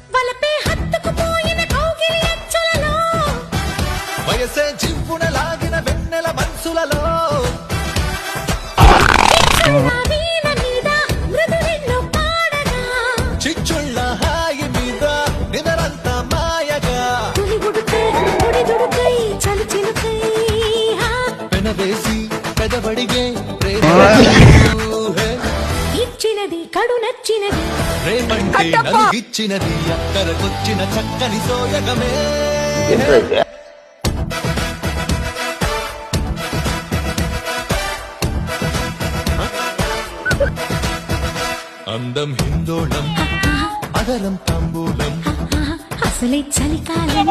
వలపే హత్తుకుపోయిన కౌగిలి అచ్చులలో వయసే జివ్వున లాగిన వెన్నెల మనసులలో వీణ మీద మృదులెన్నో పాడగా చిచ్చుళ్ళ హాయి మీద నిదరంతా మాయగా తొలిగుడుకై ఒడిదుడుకై చలిచిలుకై పెనవేసి పెదవడిగే ప్రేమ ఇచ్చినది కడు నచ్చినది ప్రేమంటే నలుగిచ్చినది అక్కరకొచ్చిన చక్కని సోయగమే అందం హిందోళం అదరం తాంబూలం అసలే చలికాలం